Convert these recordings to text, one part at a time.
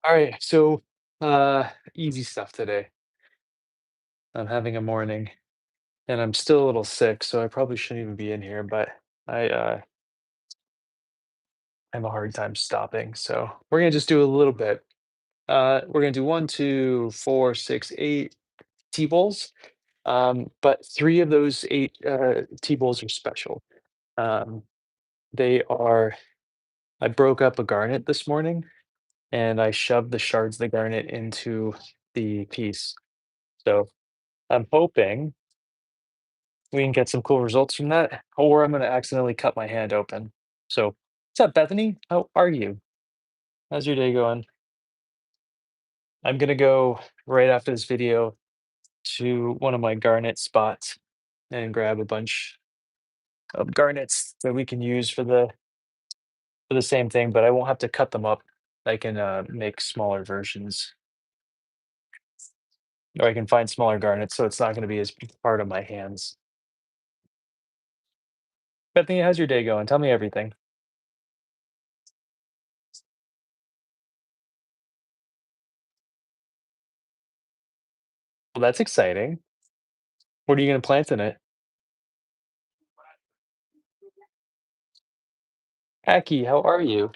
All right, so easy stuff today. I'm having a morning and I'm still a little sick, so I probably shouldn't even be in here, but I have a hard time stopping. So we're gonna just do a little bit. We're gonna do one, two, four, six, eight T-bowls. But three of those eight T-bowls are special. Um, they are I broke up a garnet this morning and I shoved the shards of the garnet into the piece. So I'm hoping we can get some cool results from that, or I'm gonna accidentally cut my hand open. So, what's up, Bethany? How are you? How's your day going? I'm gonna go right after this video to one of my garnet spots and grab a bunch of garnets that we can use for the same thing, but I won't have to cut them up. I can make smaller versions, or I can find smaller garnets, so it's not going to be as hard on my hands. Bethany, how's your day going? Tell me everything. Well, that's exciting. What are you going to plant in it? Aki, how are you?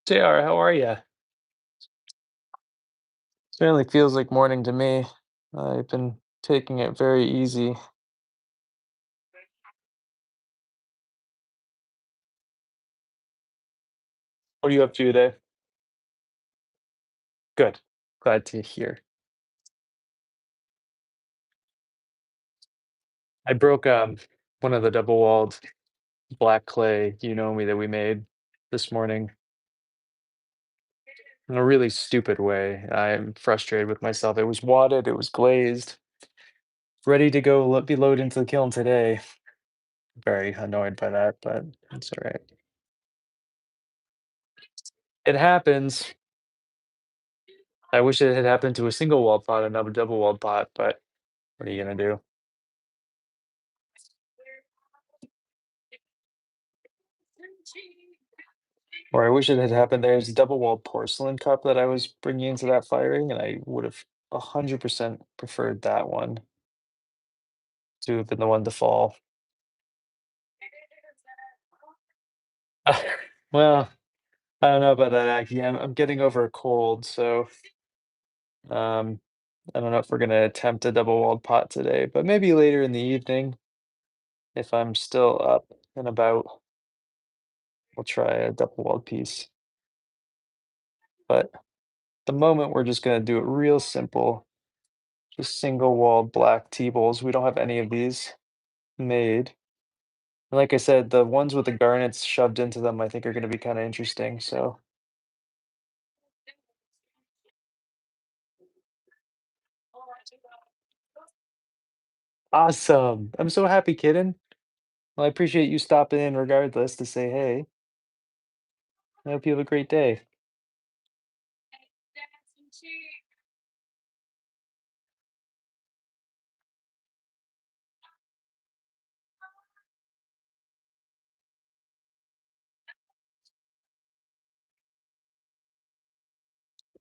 JR, how are you? Certainly feels like morning to me. I've been taking it very easy. What are you up to today? Good. Glad to hear. I broke one of the double walled black clay, you know me, that we made this morning in a really stupid way. I'm frustrated with myself. It was wadded, it was glazed, ready to go be loaded into the kiln today. Very annoyed by that, but it's all right. It happens. I wish it had happened to a single walled pot and not a double walled pot, but what are you gonna do? Or I wish it had happened. There's a double walled porcelain cup that I was bringing into that firing, and I would have 100% preferred that one to have been the one to fall. Well, I don't know about that, Aki. I'm getting over a cold, so um, I don't know if we're gonna attempt a double walled pot today, but maybe later in the evening, if I'm still up and about, we'll try a double walled piece. But the moment, we're just gonna do it real simple, just single walled black T-bowls. We don't have any of these made. And like I said, the ones with the garnets shoved into them, I think are gonna be kinda interesting, so awesome. I'm so happy, kitten. Well, I appreciate you stopping in regardless to say hey. I hope you have a great day.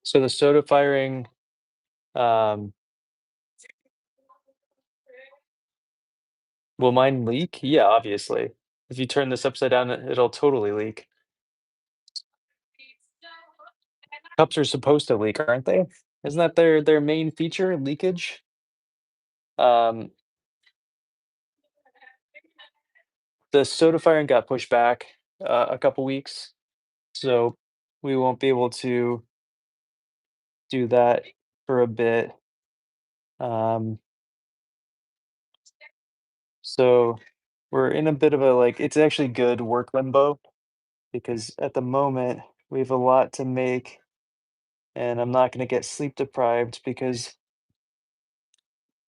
So the soda firing, um, will mine leak? Yeah, obviously. If you turn this upside down, it'll totally leak. Cups are supposed to leak, aren't they? Isn't that their main feature, leakage? Um, the soda firing got pushed back a couple weeks, so we won't be able to do that for a bit. Um, so we're in a bit of a like it's actually good work limbo because at the moment we have a lot to make and I'm not going to get sleep deprived because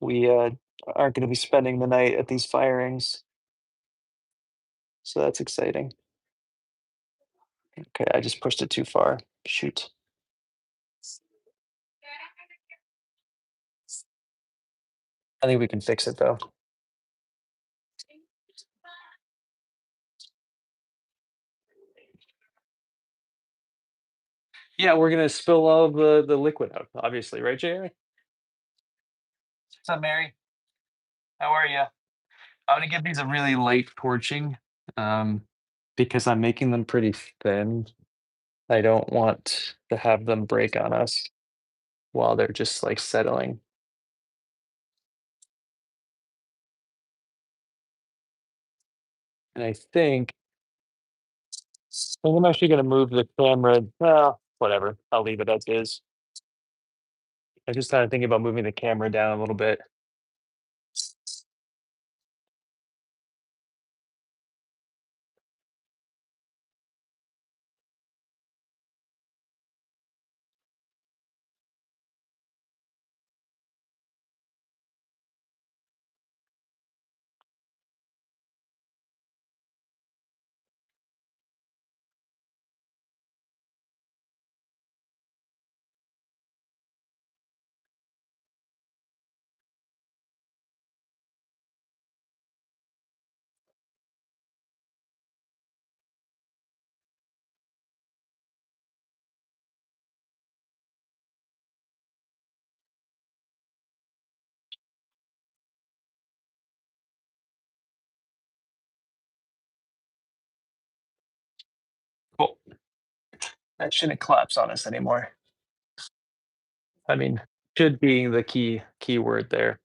We aren't going to be spending the night at these firings, so that's exciting. Okay, I just pushed it too far. Shoot. I think we can fix it though. Yeah, we're gonna spill all the liquid out, obviously, right, Jerry? What's up, Mary? How are you? I'm gonna give these a really light torching, um, because I'm making them pretty thin. I don't want to have them break on us while they're just like settling. And I think I'm actually gonna move the camera. Well, whatever. I'll leave it as is. I just started thinking about moving the camera down a little bit. Cool. That shouldn't collapse on us anymore. I mean, should being the key word there.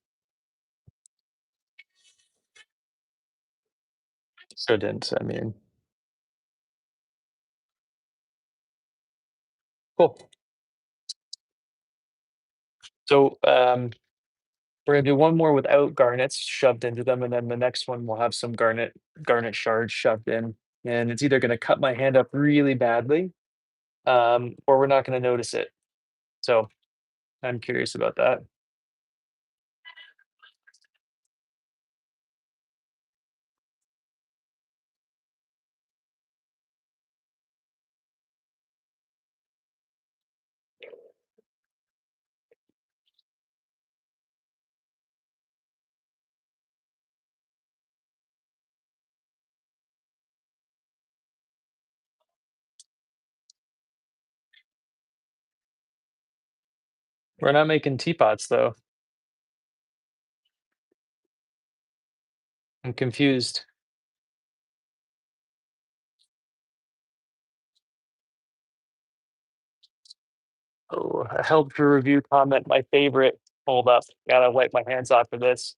Shouldn't. I mean, cool. So we're gonna do one more without garnets shoved into them, and then the next one will have some garnet shards shoved in. And it's either gonna cut my hand up really badly, or we're not gonna notice it. So I'm curious about that. We're not making teapots though. I'm confused. Oh, a help to review comment, my favorite. Hold up. Gotta wipe my hands off for this.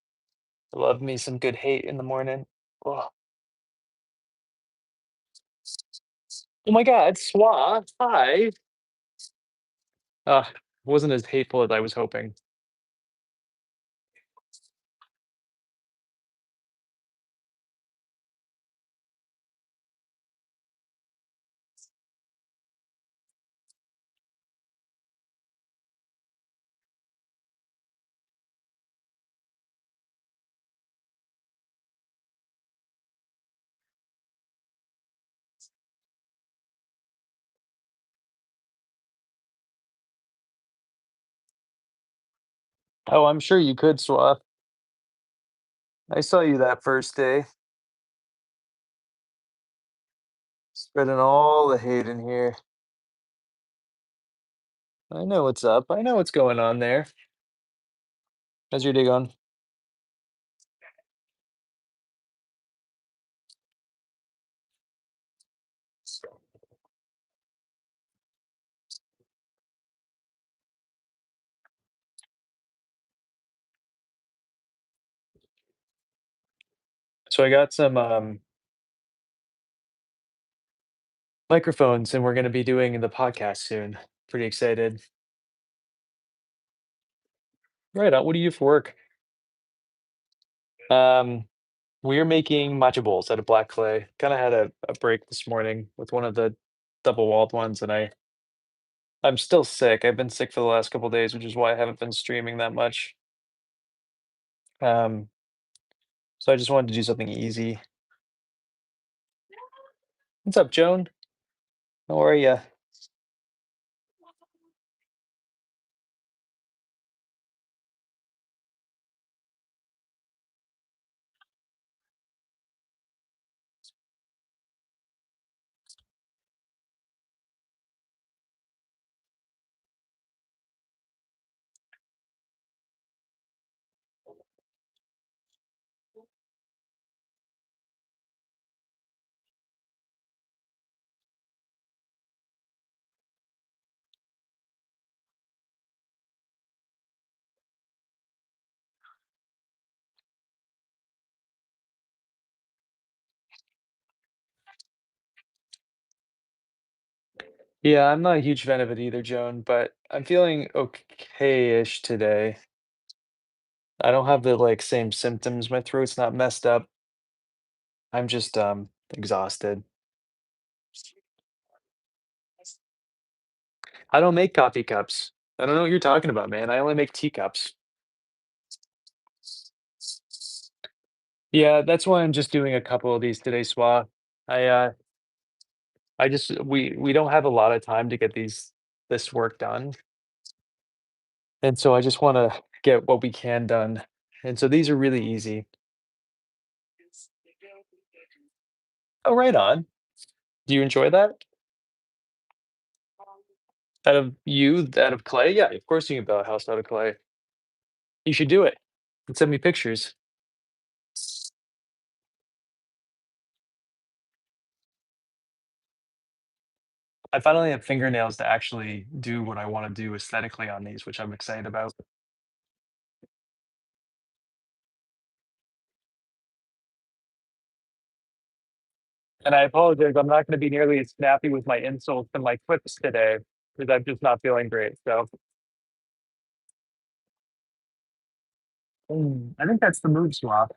Love me some good hate in the morning. Oh, oh my god, Swa. Hi. Wasn't as hateful as I was hoping. Oh, I'm sure you could swap. I saw you that first day, spreading all the hate in here. I know what's up. I know what's going on there. How's your day going? So I got some microphones, and we're going to be doing the podcast soon. Pretty excited. Right on. What do you do for work? Um, we're making matcha bowls out of black clay. Kind of had a break this morning with one of the double walled ones, and I'm still sick. I've been sick for the last couple days, which is why I haven't been streaming that much. Um, so I just wanted to do something easy. What's up, Joan? How are you? Yeah, I'm not a huge fan of it either, Joan, but I'm feeling okay-ish today. I don't have the like same symptoms. My throat's not messed up. I'm just exhausted. I don't make coffee cups. I don't know what you're talking about, man. I only make teacups. Yeah, that's why I'm just doing a couple of these today, Swa. I I just we don't have a lot of time to get this work done. And so I just want to get what we can done. And so these are really easy. Oh, right on. Do you enjoy that? Out of clay? Yeah, of course you can build a house out of clay. You should do it and send me pictures. I finally have fingernails to actually do what I want to do aesthetically on these, which I'm excited about. And I apologize, I'm not going to be nearly as snappy with my insults and my quips today because I'm just not feeling great. So I think that's the mood swap.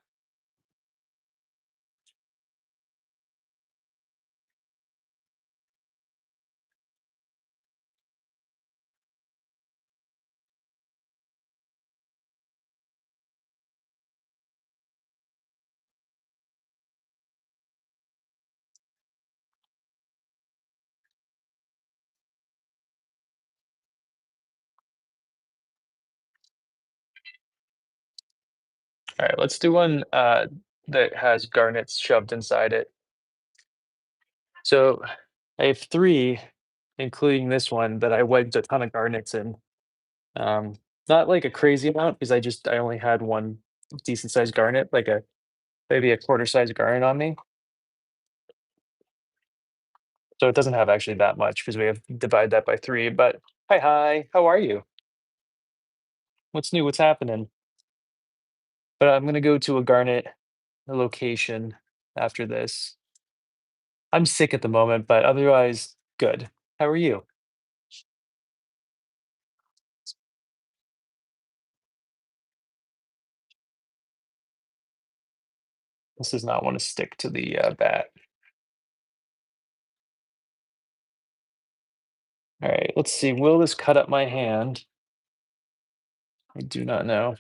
All right, let's do one that has garnets shoved inside it. So I have three, including this one that I wedged a ton of garnets in. Um, Not like a crazy amount because I only had one decent sized garnet, like a maybe a quarter size garnet on me. So it doesn't have actually that much because we have divide that by three. But hi, how are you? What's new? What's happening? But I'm gonna go to a garnet location after this. I'm sick at the moment, but otherwise good. How are you? This does not want to stick to the bat. All right, let's see. Will this cut up my hand? I do not know.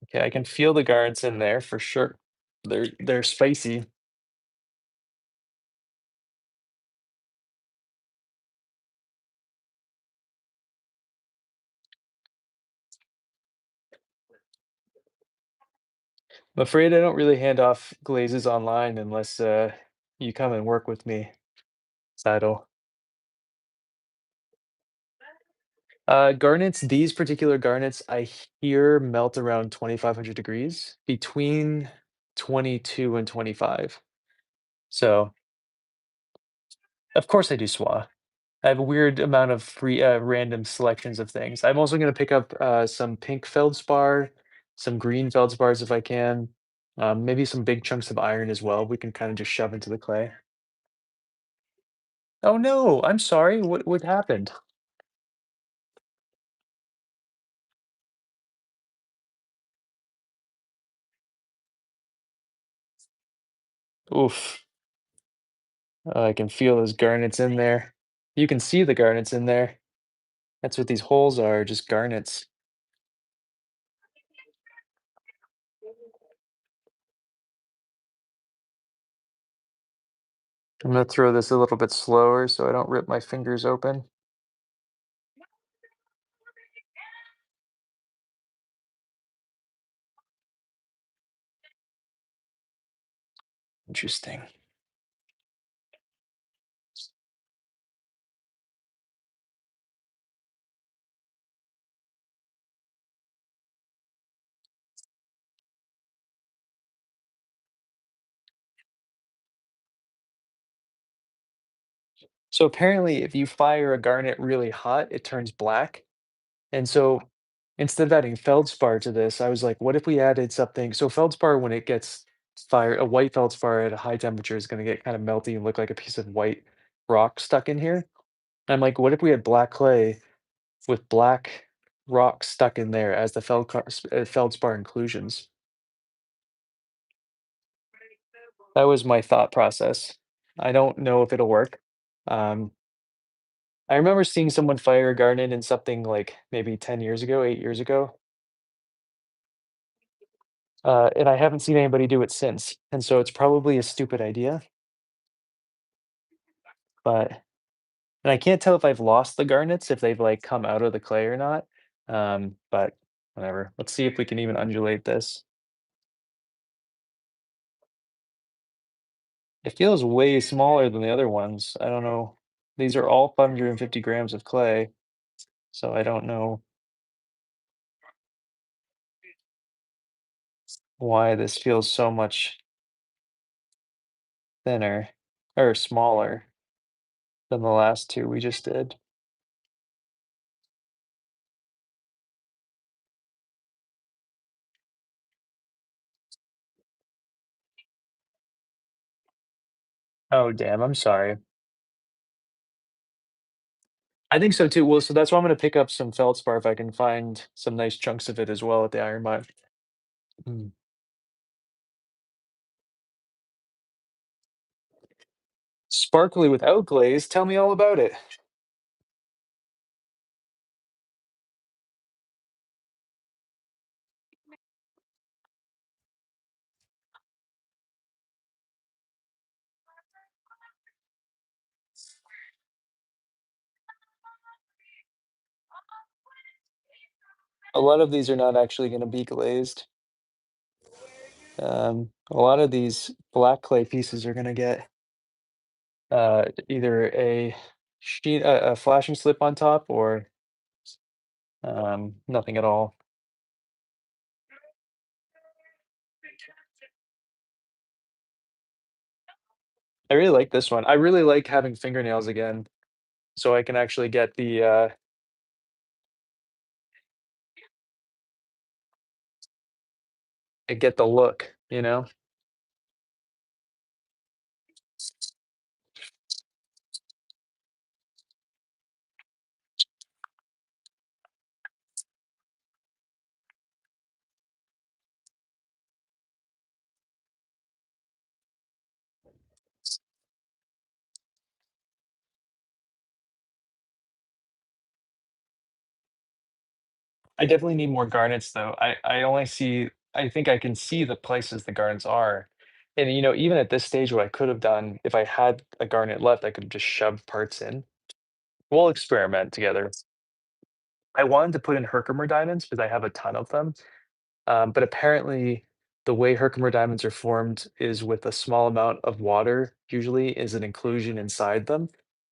Okay, I can feel the guards in there for sure. They're spicy. I'm afraid I don't really hand off glazes online unless you come and work with me, Saddle. Garnets, these particular garnets, I hear melt around 2,500 degrees, between 22 and 25. So, of course, I do SWA. I have a weird amount of free, random selections of things. I'm also going to pick up some pink feldspar, some green feldspars if I can, maybe some big chunks of iron as well. We can kind of just shove into the clay. Oh no, I'm sorry. What happened? Oof. I can feel those garnets in there. You can see the garnets in there. That's what these holes are, just garnets. I'm gonna throw this a little bit slower so I don't rip my fingers open. Interesting. So apparently, if you fire a garnet really hot, it turns black. And so instead of adding feldspar to this, I was like, what if we added something? So feldspar, when it gets fired, a white feldspar at a high temperature is going to get kind of melty and look like a piece of white rock stuck in here. I'm like, what if we had black clay with black rock stuck in there as the feldspar inclusions? That was my thought process. I don't know if it'll work. Um, I remember seeing someone fire a garnet in something like maybe 10 years ago, 8 years ago, and I haven't seen anybody do it since. And so it's probably a stupid idea, but and I can't tell if I've lost the garnets, if they've like come out of the clay or not. But whatever. Let's see if we can even undulate this. It feels way smaller than the other ones. I don't know. These are all 550 grams of clay, so I don't know why this feels so much thinner or smaller than the last two we just did. Oh, damn, I'm sorry. I think so too. Well, so that's why I'm gonna pick up some feldspar if I can find some nice chunks of it as well at the iron mine. Mm. Sparkly without glaze, tell me all about it. A lot of these are not actually gonna be glazed. A lot of these black clay pieces are gonna get either a flashing slip on top or nothing at all. I really like this one. I really like having fingernails again, so I can actually get get the look, you know? I definitely need more garnets though. I think I can see the places the garnets are. And you know, even at this stage, what I could have done if I had a garnet left, I could have just shoved parts in. We'll experiment together. I wanted to put in Herkimer diamonds because I have a ton of them. But apparently, the way Herkimer diamonds are formed is with a small amount of water, usually is an inclusion inside them.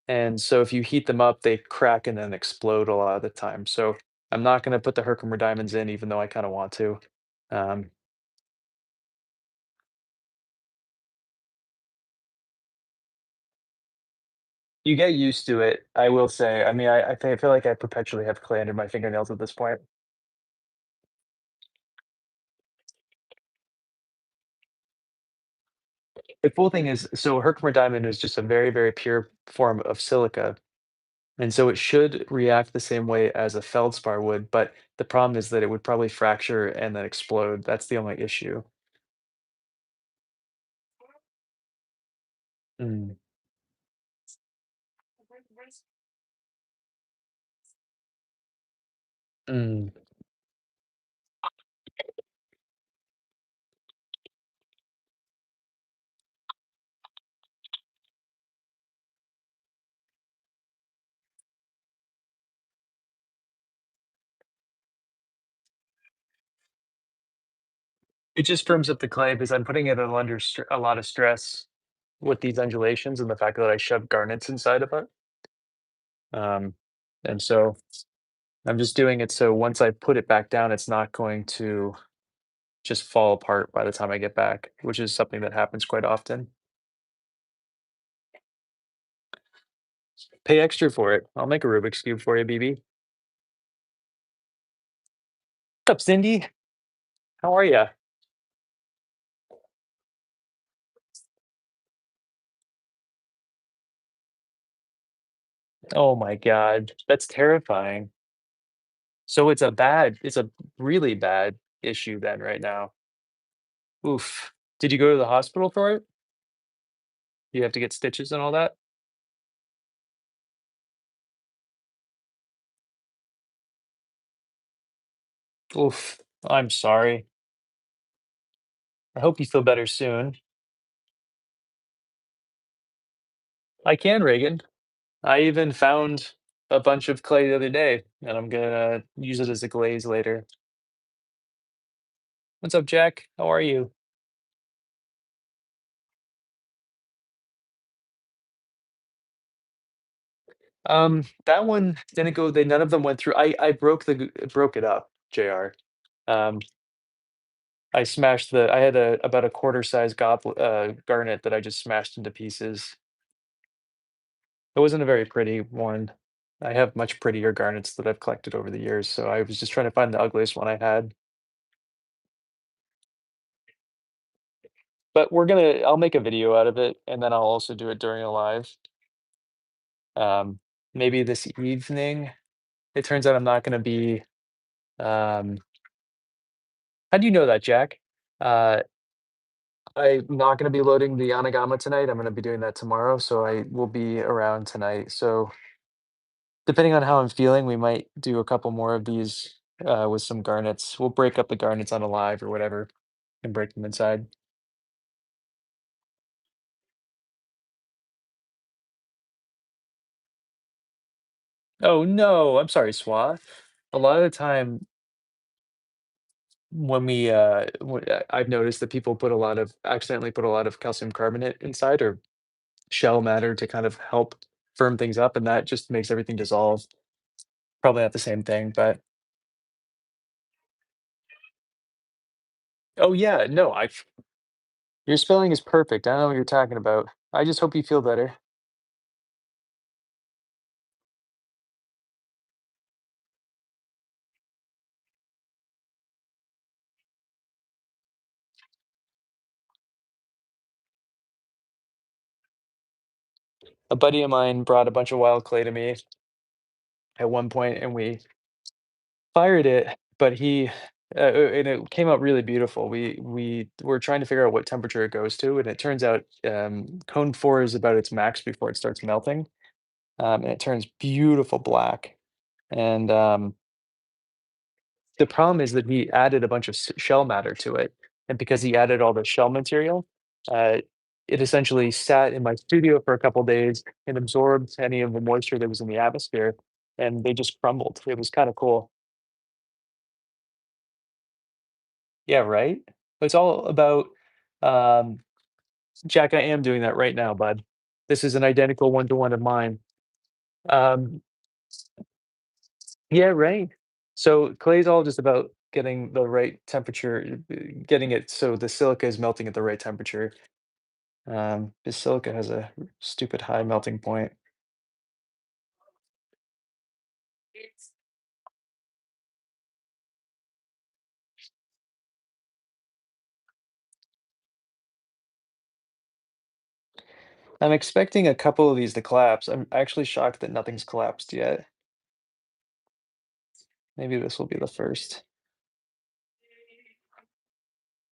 And so if you heat them up, they crack and then explode a lot of the time. So I'm not going to put the Herkimer diamonds in, even though I kind of want to. Um, you get used to it, I will say. I mean, I feel like I perpetually have clay under my fingernails at this point. The cool thing is, so Herkimer diamond is just a very, very pure form of silica. And so it should react the same way as a feldspar would, but the problem is that it would probably fracture and then explode. That's the only issue. Mm, mm. It just firms up the clay because I'm putting it under a lot of stress with these undulations and the fact that I shoved garnets inside of it. Um, and so I'm just doing it so once I put it back down, it's not going to just fall apart by the time I get back, which is something that happens quite often. Pay extra for it. I'll make a Rubik's Cube for you, BB. What's up, Cindy? How are you? Oh my God, that's terrifying. So it's a really bad issue then right now. Oof. Did you go to the hospital for it? You have to get stitches and all that? Oof. I'm sorry. I hope you feel better soon. I can, Reagan. I even found a bunch of clay the other day, and I'm gonna use it as a glaze later. What's up, Jack? How are you? That one didn't go. They none of them went through. I broke broke it up, Jr. Um, I smashed I had about a quarter size goblet garnet that I just smashed into pieces. It wasn't a very pretty one. I have much prettier garnets that I've collected over the years, so I was just trying to find the ugliest one I had. But I'll make a video out of it, and then I'll also do it during a live. Um, Maybe this evening. It turns out I'm not gonna be, um how do you know that, Jack? Uh, I'm not gonna be loading the Anagama tonight, I'm gonna be doing that tomorrow, so I will be around tonight, so depending on how I'm feeling, we might do a couple more of these, with some garnets. We'll break up the garnets on a live or whatever and break them inside. Oh, no, I'm sorry, Swa. A lot of the time when I've noticed that people put a lot of accidentally put a lot of calcium carbonate inside or shell matter to kind of help firm things up, and that just makes everything dissolve. Probably not the same thing, but oh, yeah, no, I your spelling is perfect, I know what you're talking about. I just hope you feel better. A buddy of mine brought a bunch of wild clay to me at one point, and we fired it, but and it came out really beautiful. We were trying to figure out what temperature it goes to, and it turns out, cone 4 is about its max before it starts melting, and it turns beautiful black, and, the problem is that he added a bunch of shell matter to it, and because he added all the shell material, uh, it essentially sat in my studio for a couple days and absorbed any of the moisture that was in the atmosphere, and they just crumbled. It was kinda cool. Yeah, right? It's all about, um Jack, I am doing that right now, bud. This is an identical one-to-one of mine. Um, yeah, right. So clay's all just about getting the right temperature, getting it so the silica is melting at the right temperature. The silica has a stupid high melting point. I'm expecting a couple of these to collapse. I'm actually shocked that nothing's collapsed yet. Maybe this will be the first.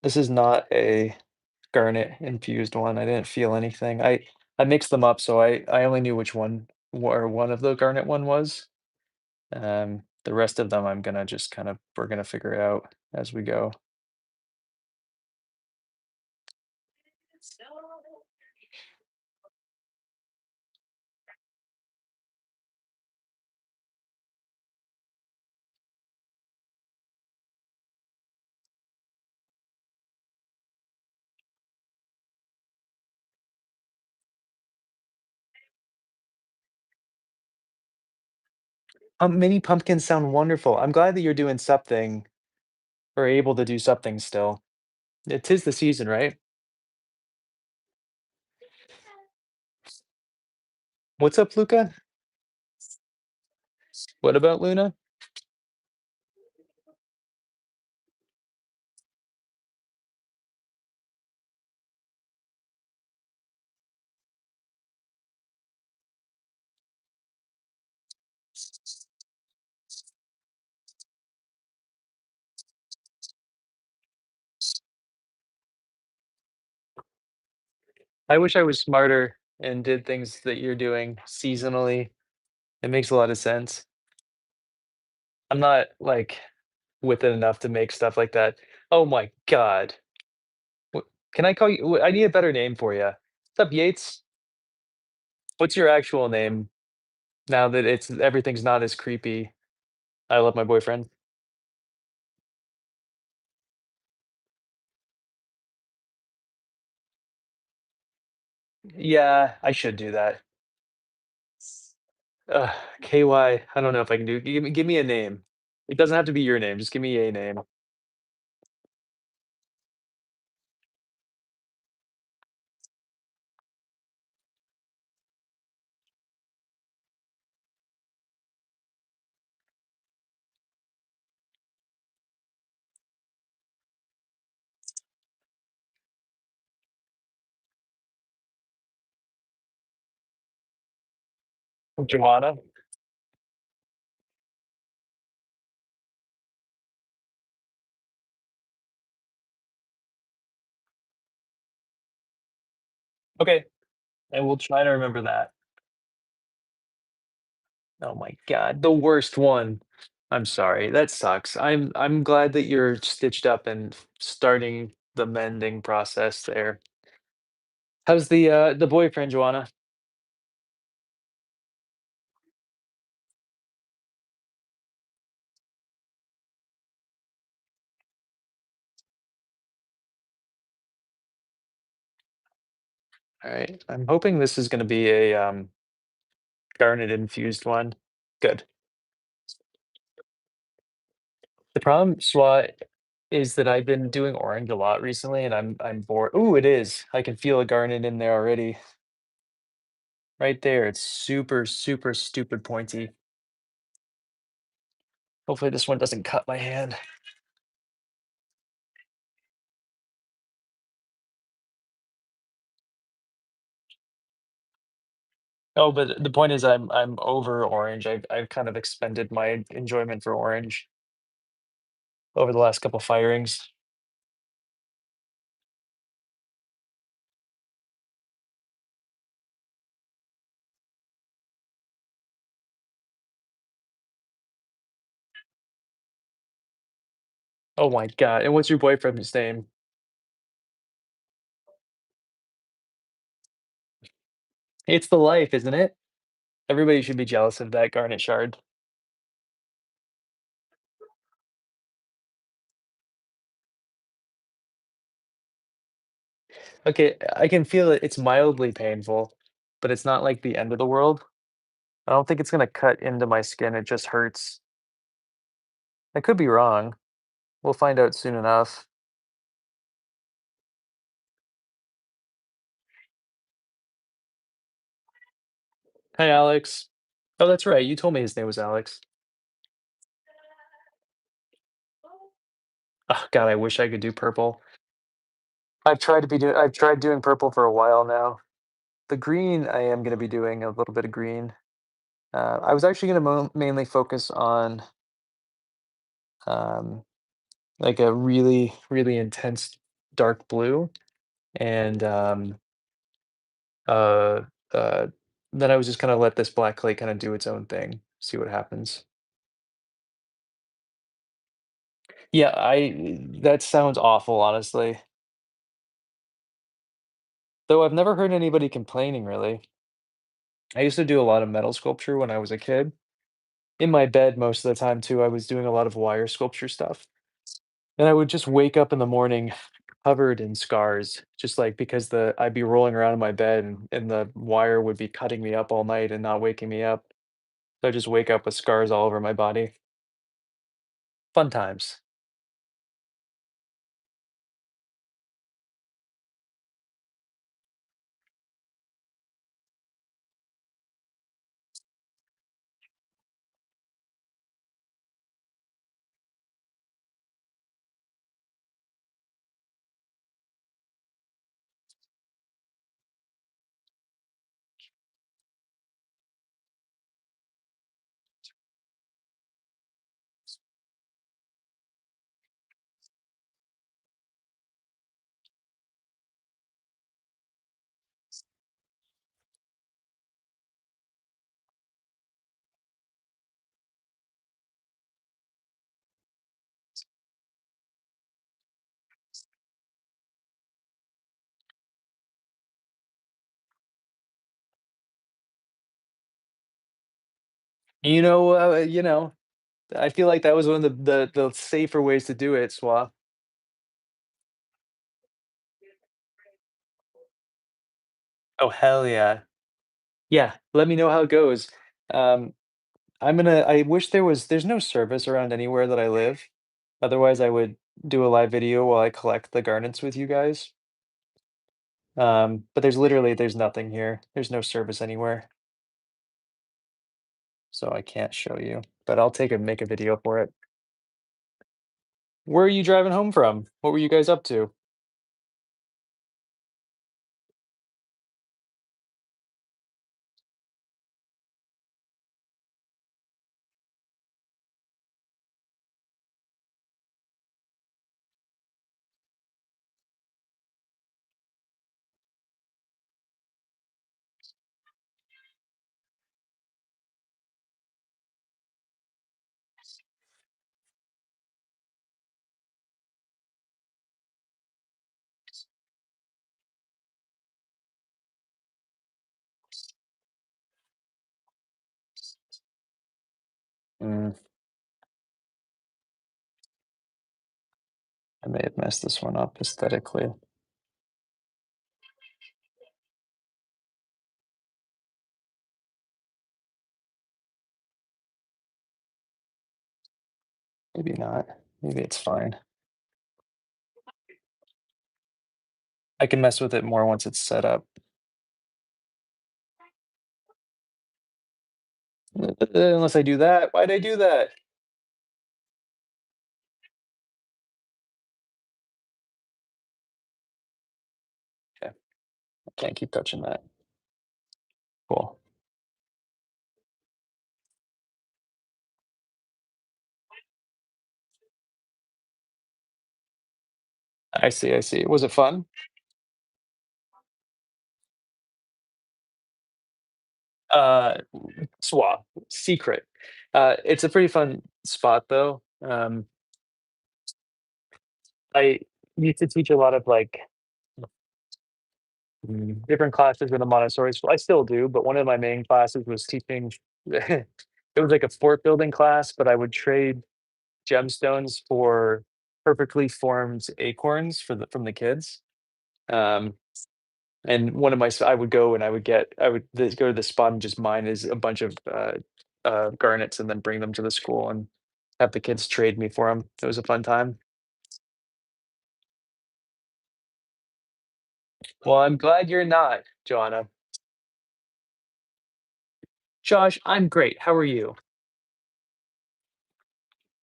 This is not a garnet infused one. I didn't feel anything. I mixed them up, so I only knew which one or one of the garnet one was. The rest of them I'm gonna just kind of we're gonna figure it out as we go. Mini pumpkins sound wonderful. I'm glad that you're doing something or able to do something still. It is the season, right? What's up, Luca? What about Luna? I wish I was smarter and did things that you're doing seasonally. It makes a lot of sense. I'm not like with it enough to make stuff like that. Oh my god. What, can I call you? I need a better name for you. What's up, Yates? What's your actual name now that it's everything's not as creepy? I love my boyfriend. Yeah, I should do that. KY. I don't know if I can do. Give me a name. It doesn't have to be your name. Just give me a name. Joanna. Okay, and we'll try to remember that. Oh my god, the worst one. I'm sorry, that sucks. I'm glad that you're stitched up and starting the mending process there. How's the boyfriend, Joanna? All right. I'm hoping this is gonna be a garnet infused one. Good. The problem, Swat, is that I've been doing orange a lot recently and I'm bored. Ooh, it is. I can feel a garnet in there already. Right there. It's super, super stupid pointy. Hopefully this one doesn't cut my hand. Oh, but the point is I'm over orange. I've kind of expended my enjoyment for orange over the last couple firings. Oh my god. And what's your boyfriend's name? It's the life, isn't it? Everybody should be jealous of that garnet shard. Okay, I can feel it. It's mildly painful, but it's not like the end of the world. I don't think it's gonna cut into my skin. It just hurts. I could be wrong. We'll find out soon enough. Hi, Alex. Oh, that's right. You told me his name was Alex. Oh, God, I wish I could do purple. I've tried doing purple for a while now. The green, I am gonna be doing a little bit of green. I was actually gonna mainly focus on um, like a really, really intense dark blue, and uh, uh, then I was just gonna let this black clay kind of do its own thing, see what happens. Yeah, I that sounds awful, honestly. Though I've never heard anybody complaining really. I used to do a lot of metal sculpture when I was a kid. In my bed most of the time too, I was doing a lot of wire sculpture stuff. And I would just wake up in the morning covered in scars, just like because the I'd be rolling around in my bed and the wire would be cutting me up all night and not waking me up. So I just wake up with scars all over my body. Fun times. You know, I feel like that was one of the safer ways to do it, Swa. Oh, hell yeah. Yeah, let me know how it goes. Um, I wish there's no service around anywhere that I live. Otherwise, I would do a live video while I collect the garnets with you guys. But there's nothing here. There's no service anywhere, so I can't show you. But I'll make a video for it. Where are you driving home from? What were you guys up to? Mm, I may have messed this one up aesthetically. Maybe not. Maybe it's fine. I can mess with it more once it's set up. Unless I do that. Why'd I do that? Okay, I can't keep touching that. Cool. I see, I see. Was it fun? Uh, swap, secret. It's a pretty fun spot though. I used to teach a lot of different classes in the Montessori school. I still do, but one of my main classes was teaching. It was like a fort building class, but I would trade gemstones for perfectly formed acorns from the kids. Um, and one of my I would go and I would go to the spot and just mine is a bunch of garnets and then bring them to the school and have the kids trade me for them. It was a fun time. Well, I'm glad you're not, Joanna. Josh, I'm great. How are you?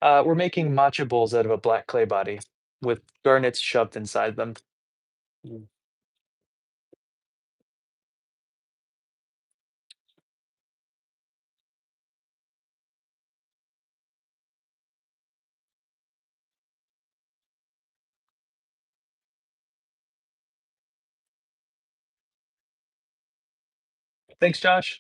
We're making matcha bowls out of a black clay body with garnets shoved inside them. Mm. Thanks, Josh.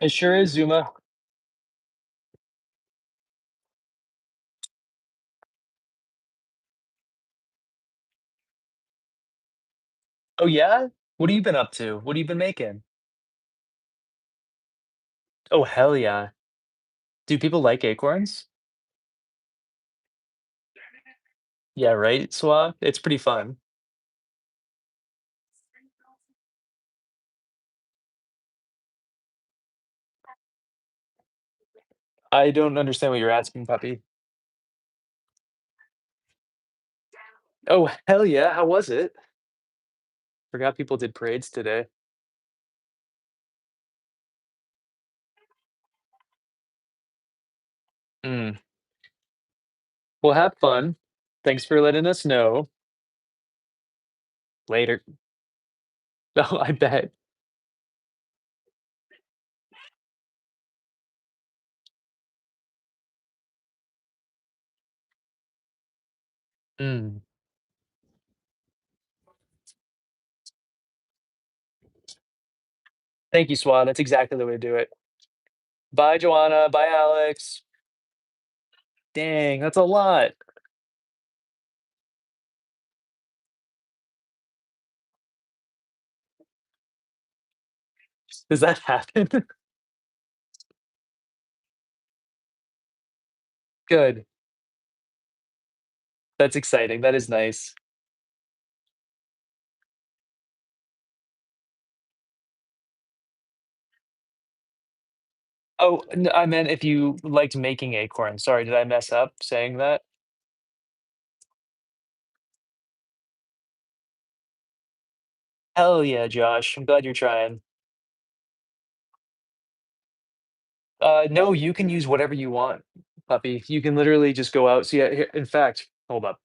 It sure is, Zuma. Oh, yeah? What have you been up to? What have you been making? Oh, hell yeah. Do people like acorns? Yeah, right, Swab? It's pretty fun. I don't understand what you're asking, puppy. Oh, hell yeah, how was it? Forgot people did parades today. Mm. Well, have fun. Thanks for letting us know. Later. Oh, I bet. Mm. Thank you, Swan, that's exactly the way to do it. Bye, Joanna. Bye, Alex. Dang, that's a lot. Does that happen? Good. That's exciting. That is nice. Oh, I meant if you liked making acorns. Sorry, did I mess up saying that? Hell yeah, Josh. I'm glad you're trying. No, you can use whatever you want, puppy. You can literally just go out. See, here, in fact, hold up.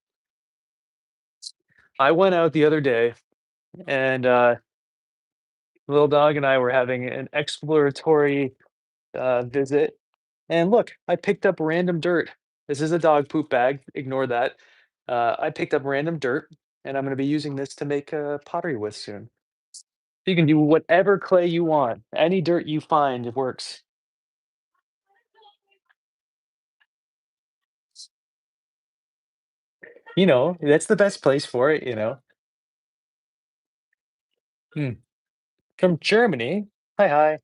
I went out the other day and little dog and I were having an exploratory visit. And look, I picked up random dirt. This is a dog poop bag. Ignore that. I picked up random dirt and I'm going to be using this to make pottery with soon. You can do whatever clay you want. Any dirt you find, it works. That's the best place for it. Hmm. From Germany. Hi, hi.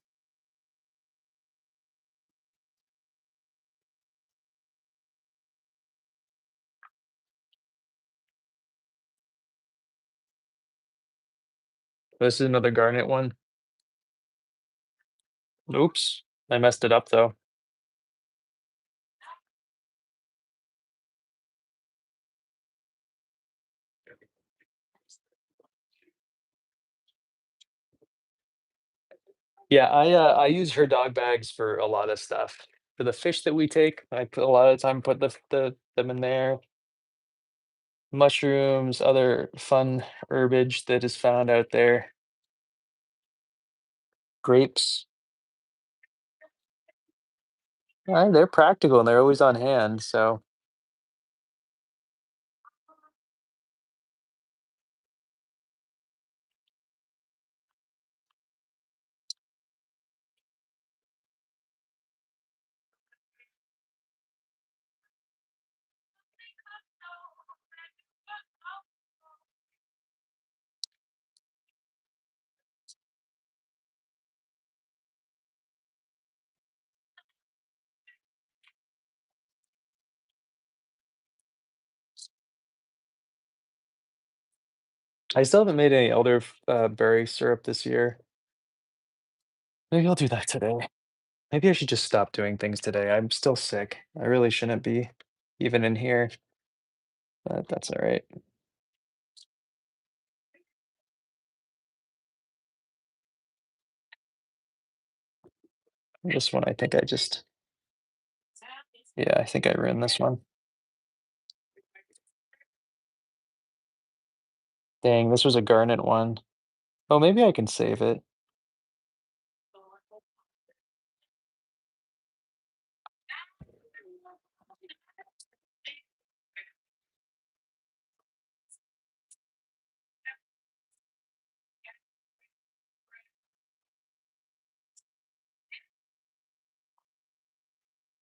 This is another garnet one. Oops. I messed it up though. Yeah, I use her dog bags for a lot of stuff. For the fish that we take, I put a lot of time put them in there. Mushrooms, other fun herbage that is found out there. Grapes. They're practical and they're always on hand. So I still haven't made any elderberry syrup this year. Maybe I'll do that today. Maybe I should just stop doing things today. I'm still sick. I really shouldn't be, even in here, but that's all right. This one, I think I just, yeah, I think I ruined this one. Dang, this was a garnet one. Oh, maybe I can save it.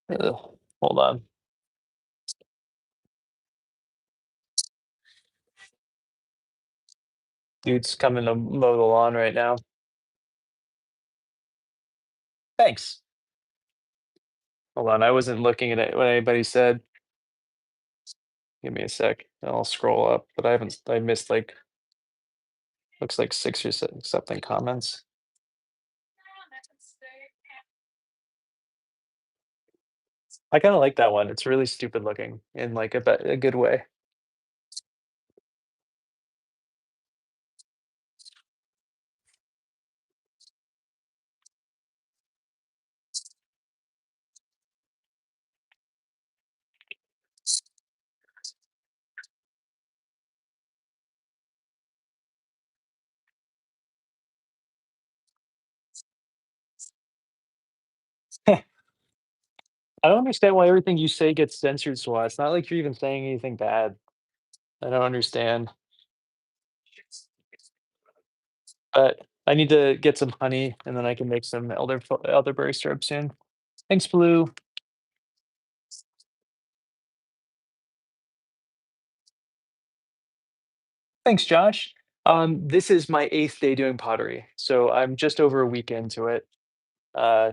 Ugh, hold on. Dude's coming to mow the lawn right now. Thanks. Hold on, I wasn't looking at it what anybody said. Give me a sec. I'll scroll up, but I missed like looks like six or something comments. I kind of like that one. It's really stupid looking in like a good way. I don't understand why everything you say gets censored, Swat. It's not like you're even saying anything bad. I don't understand. But I need to get some honey, and then I can make some elderberry syrup soon. Thanks, Blue. Thanks, Josh. This is my 8th day doing pottery, so I'm just over a week into it. Uh,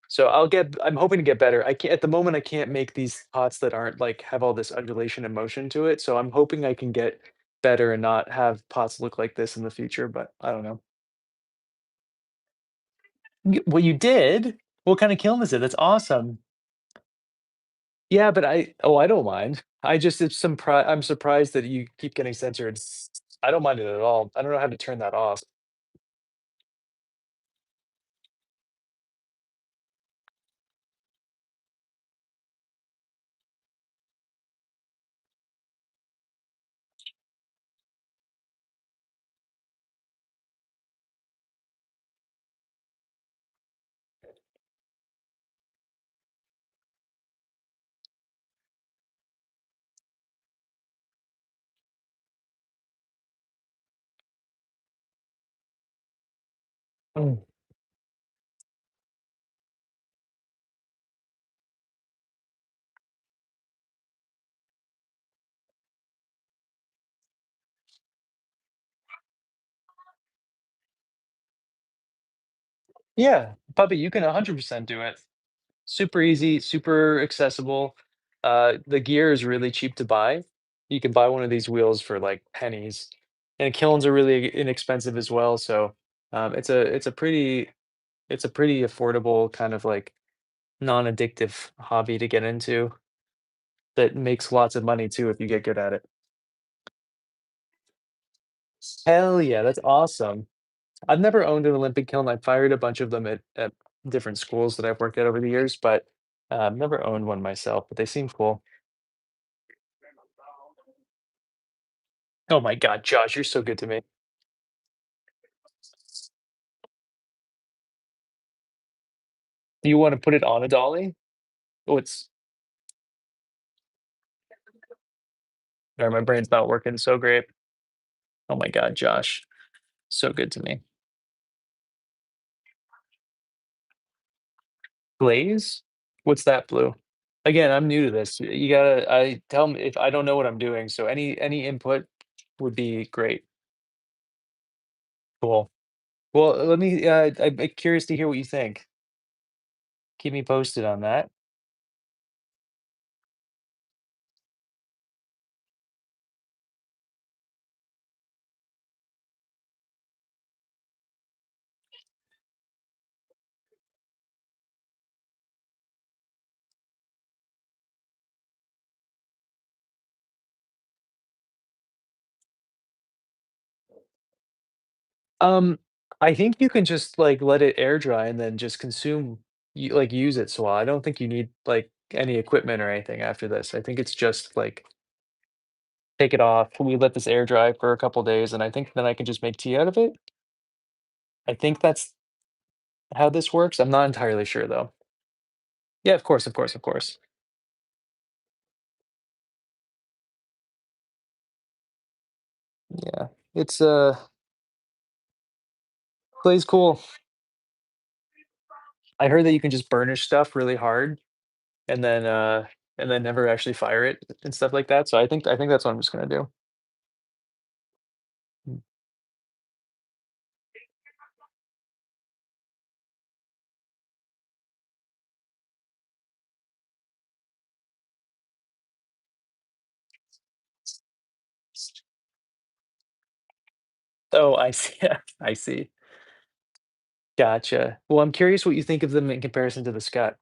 so I'm hoping to get better. I can't at the moment, I can't make these pots that aren't, like, have all this undulation and motion to it, so I'm hoping I can get better and not have pots look like this in the future, but I don't know. Well, you did? What kinda kiln is it? That's awesome. Yeah, but I don't mind. I just I'm surprised that you keep getting censored. I don't mind it at all. I don't know how to turn that off. Mm. Yeah, puppy, you can 100% do it. Super easy, super accessible. The gear is really cheap to buy. You can buy one of these wheels for like pennies, and kilns are really inexpensive as well. So it's a pretty affordable kind of like non-addictive hobby to get into that makes lots of money too if you get good at it. Hell yeah, that's awesome. I've never owned an Olympic kiln. I've fired a bunch of them at different schools that I've worked at over the years, but I've never owned one myself, but they seem cool. Oh my God, Josh, you're so good to me. Do you want to put it on a dolly? Oh, it's or my brain's not working so great. Oh my God, Josh, so good to me. Glaze? What's that, Blue? Again, I'm new to this. You gotta I tell me if I don't know what I'm doing, so any input would be great. Cool. Well, let me, I'm curious to hear what you think. Keep me posted on that. Um, I think you can just, like, let it air dry and then just use it, so I don't think you need, like, any equipment or anything after this. I think it's just, like, take it off, we let this air dry for a couple days, and I think then I can just make tea out of it. I think that's how this works. I'm not entirely sure, though. Yeah, of course, of course, of course. Yeah. It's, clay's cool. I heard that you can just burnish stuff really hard and then never actually fire it and stuff like that, so I think that's what I'm just gonna do. Oh, I see. I see. Gotcha. Well, I'm curious what you think of them in comparison to the Scott,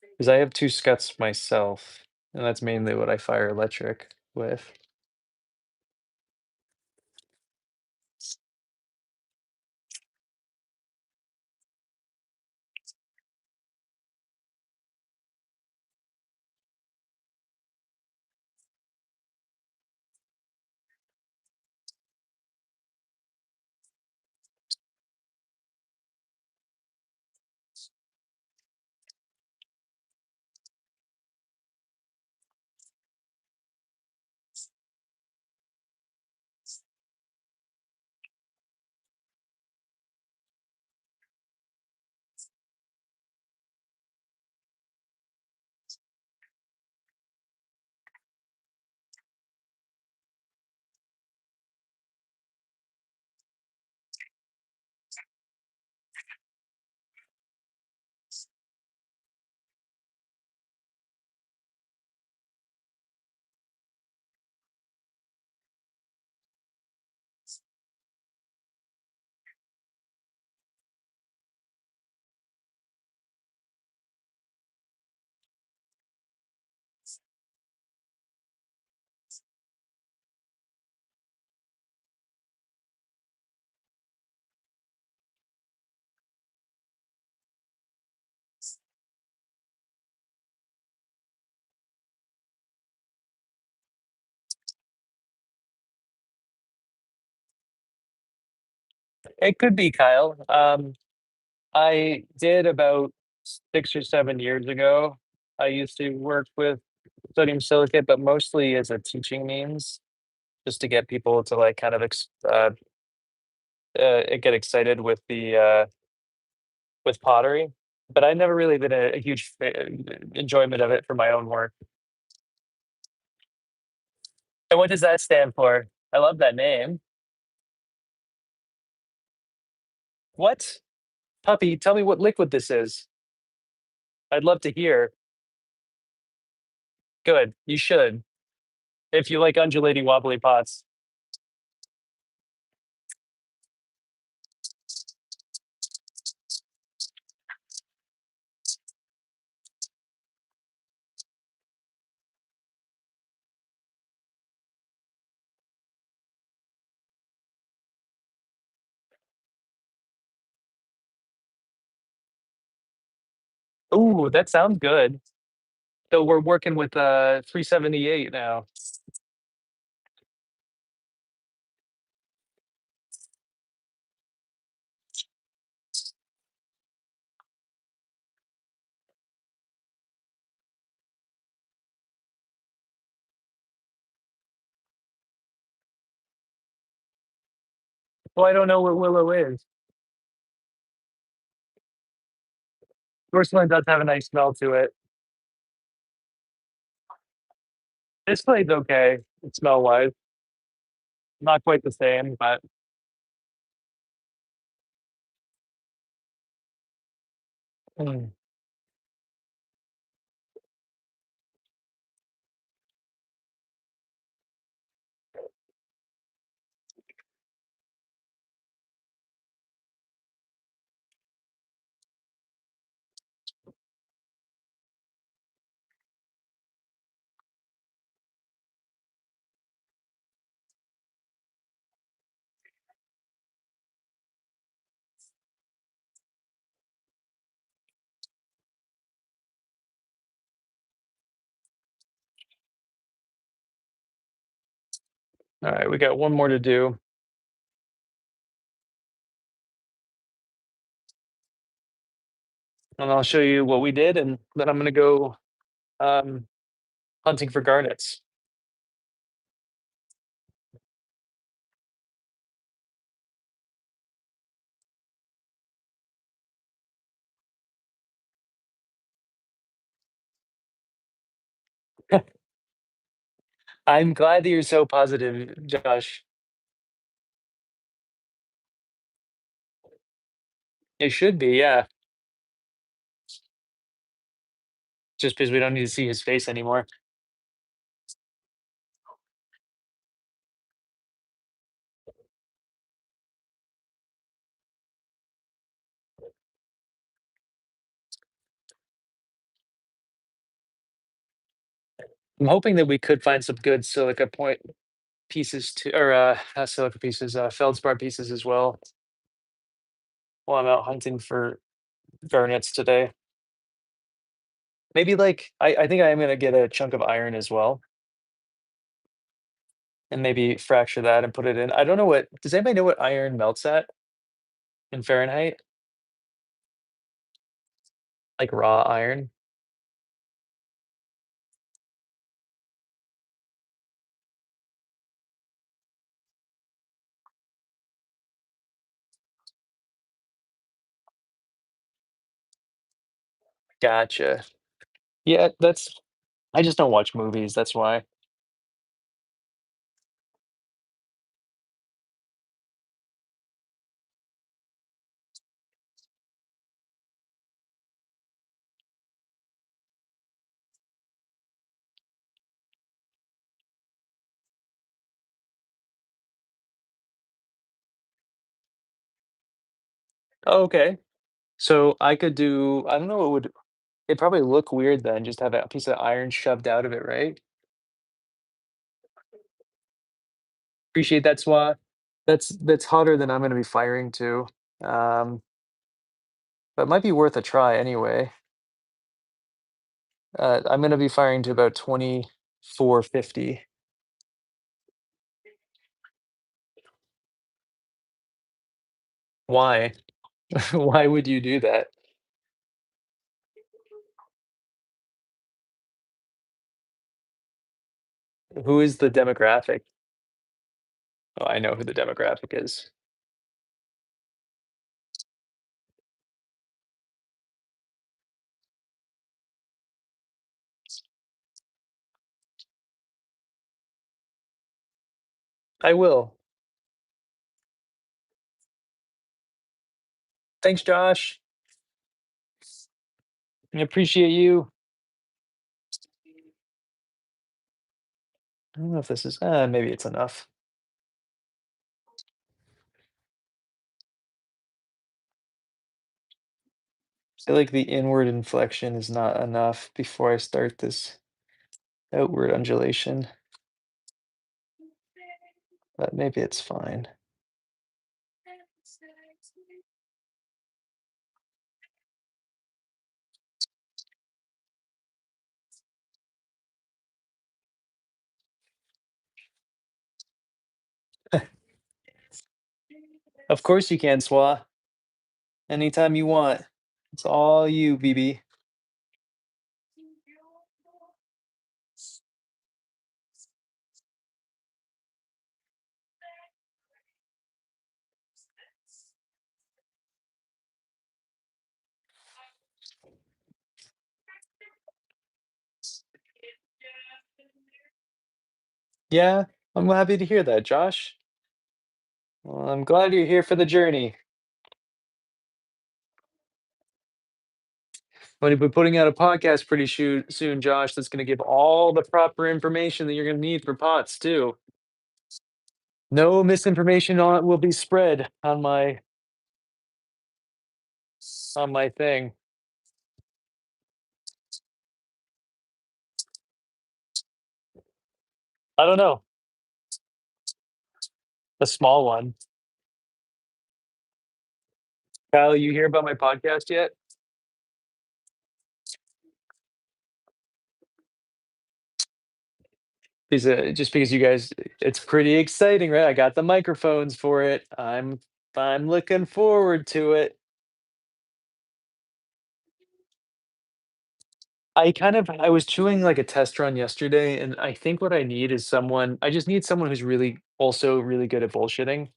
because I have 2 Scots myself, and that's mainly what I fire electric with. It could be Kyle. I did about 6 or 7 years ago. I used to work with sodium silicate, but mostly as a teaching means, just to get people to, like, kind of get excited with pottery, but I never really been a huge enjoyment of it for my own work. And what does that stand for? I love that name. What? Puppy, tell me what liquid this is. I'd love to hear. Good, you should, if you like undulating wobbly pots. Ooh, that sounds good. So we're working with 378 now. Well, I don't know what willow is. Porcelain does have a nice smell to it. This plate's okay, smell wise. Not quite the same, but mm. All right, we got one more to do, and I'll show you what we did, and then I'm gonna go um, hunting for garnets. I'm glad that you're so positive, Josh. It should be, yeah. Just because we don't need to see his face anymore. I'm hoping that we could find some good silica point pieces to, or not silica pieces, feldspar pieces as well while I'm out hunting for garnets today. Maybe like I think I am gonna get a chunk of iron as well and maybe fracture that and put it in. I don't know what does anybody know what iron melts at in Fahrenheit? Like raw iron? Gotcha. Yeah, that's I just don't watch movies, that's why. Oh, okay. So I could do I don't know what would it'd probably look weird then, just have a piece of iron shoved out of it, right? Appreciate that, SWA. That's hotter than I'm gonna be firing to. Um, but it might be worth a try anyway. I'm gonna be firing to about 2450. Why? Why would you do that? Who is the demographic? Oh, I know who the demographic is. I will. Thanks, Josh. I appreciate you. I don't know if this is maybe it's enough. I feel like the inward inflection is not enough before I start this outward undulation, but maybe it's fine. Of course you can, Swa. Anytime you want. It's all you, BB. Yeah, I'm happy to hear that, Josh. Well, I'm glad you're here for the journey. I'm gonna be putting out a podcast pretty soon, Josh, that's gonna give all the proper information that you're gonna need for pots too. No misinformation on will be spread on my thing. I don't know. A small one. Kyle, you hear about my podcast yet? Because just because you guys, it's pretty exciting, right? I got the microphones for it. I'm looking forward to it. I was chewing like a test run yesterday, and I think what I need is someone. I just need someone who's really also really good at bullshitting.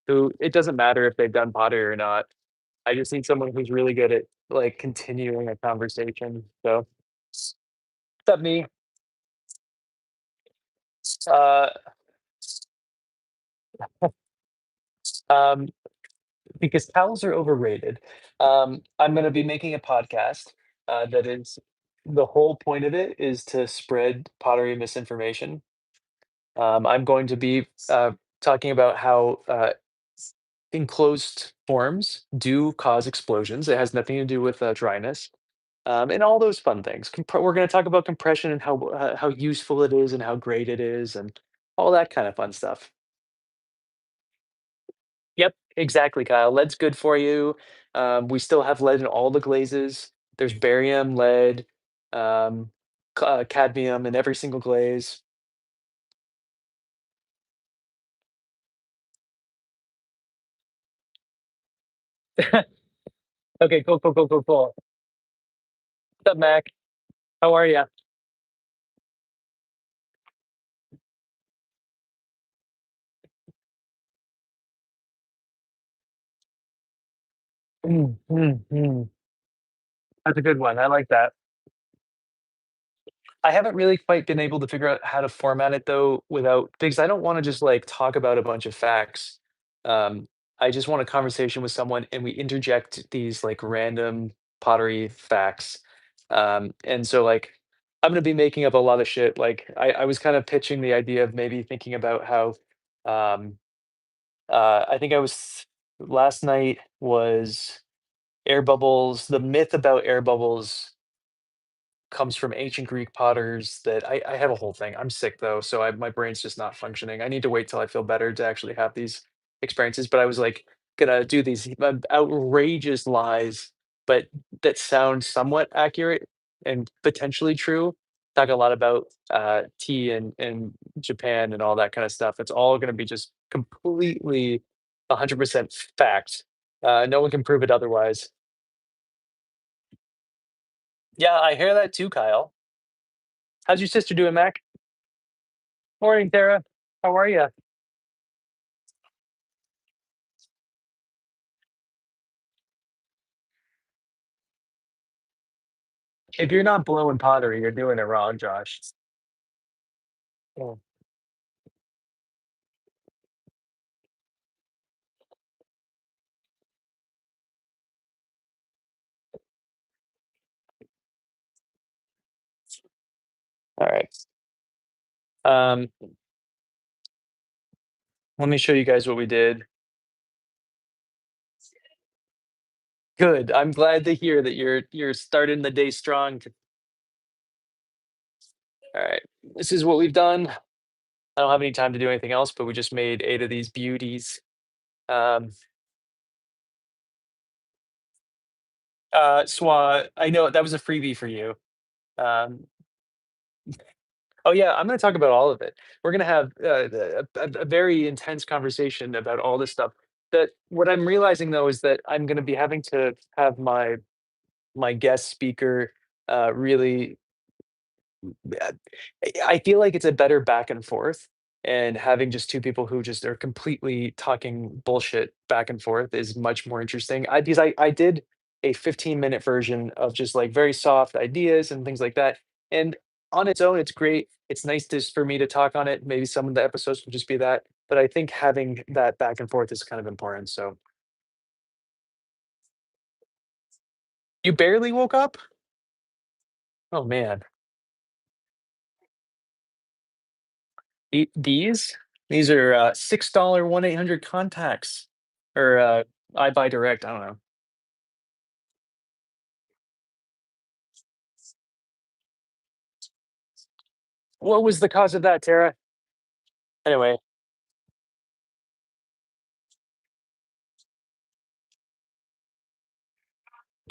Who it doesn't matter if they've done pottery or not. I just need someone who's really good at like continuing a conversation. So, what's up, me? Uh, um, because towels are overrated. I'm going to be making a podcast that is the whole point of it is to spread pottery misinformation. I'm going to be talking about how enclosed forms do cause explosions. It has nothing to do with dryness. and all those fun things. We're going to talk about compression and how useful it is and how great it is and all that kind of fun stuff. Yep, exactly, Kyle. Lead's good for you. We still have lead in all the glazes. There's barium, lead, um, cadmium in every single glaze. Okay, cool, cool, cool, cool, cool. What's up, Mac? How are you? Mm, mm, mm. That's a good one. I like that. I haven't really quite been able to figure out how to format it though without because I don't want to just like talk about a bunch of facts. Um, I just want a conversation with someone and we interject these like random pottery facts. And so like I'm gonna be making up a lot of shit. Like I was kind of pitching the idea of maybe thinking about how um I think I was last night was air bubbles, the myth about air bubbles comes from ancient Greek potters that I have a whole thing. I'm sick though, so my brain's just not functioning. I need to wait till I feel better to actually have these experiences. But I was like gonna do these outrageous lies, but that sound somewhat accurate and potentially true. Talk a lot about tea and Japan and all that kind of stuff. It's all gonna be just completely 100% fact. No one can prove it otherwise. Yeah, I hear that too, Kyle. How's your sister doing, Mac? Morning, Tara. How are you? If you're not blowing pottery, you're doing it wrong, Josh. Oh, all right. Um, let me show you guys what we did. Good. I'm glad to hear that you're starting the day strong. All right. This is what we've done. I don't have any time to do anything else, but we just made 8 of these beauties. Um, Swa, I know that was a freebie for you. Um, oh yeah, I'm going to talk about all of it. We're going to have a very intense conversation about all this stuff. That what I'm realizing though is that I'm going to be having to have my guest speaker really uh, I feel like it's a better back and forth, and having just 2 people who just are completely talking bullshit back and forth is much more interesting. I did a 15-minute version of just, like, very soft ideas and things like that, and on its own, it's great. It's nice just for me to talk on it. Maybe some of the episodes will just be that, but I think having that back and forth is kind of important, so you barely woke up? Oh, man. These? These are, $6 1-800 contacts or, I buy direct, I don't know. What was the cause of that, Tara? Anyway,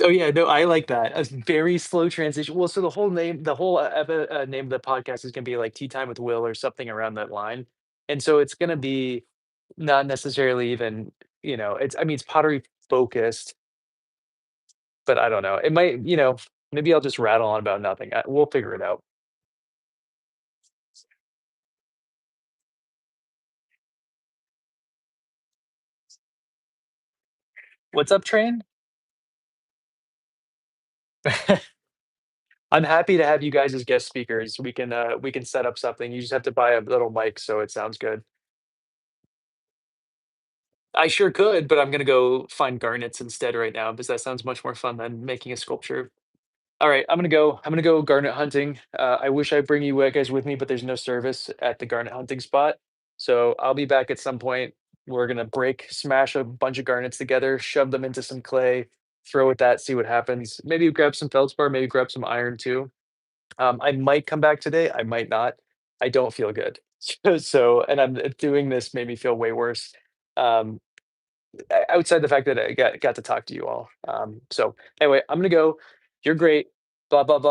oh, yeah, no, I like that. A very slow transition. Well, so the whole, name of the podcast is gonna be, like, Tea Time with Will or something around that line, and so it's gonna be not necessarily even, it's I mean, it's pottery focused, but I don't know. It might, maybe I'll just rattle on about nothing. We'll figure it out. What's up, train? I'm happy to have you guys as guest speakers. We can set up something. You just have to buy a little mic so it sounds good. I sure could, but I'm gonna go find garnets instead right now because that sounds much more fun than making a sculpture. All right, I'm gonna go. I'm gonna go garnet hunting. I wish I bring you guys with me, but there's no service at the garnet hunting spot. So I'll be back at some point. We're gonna smash a bunch of garnets together, shove them into some clay, throw at that, see what happens. Maybe grab some feldspar, maybe grab some iron too. I might come back today, I might not. I don't feel good. So, and I'm doing this made me feel way worse. Um, Outside the fact that I got to talk to you all. So anyway, I'm gonna go. You're great. Blah blah blah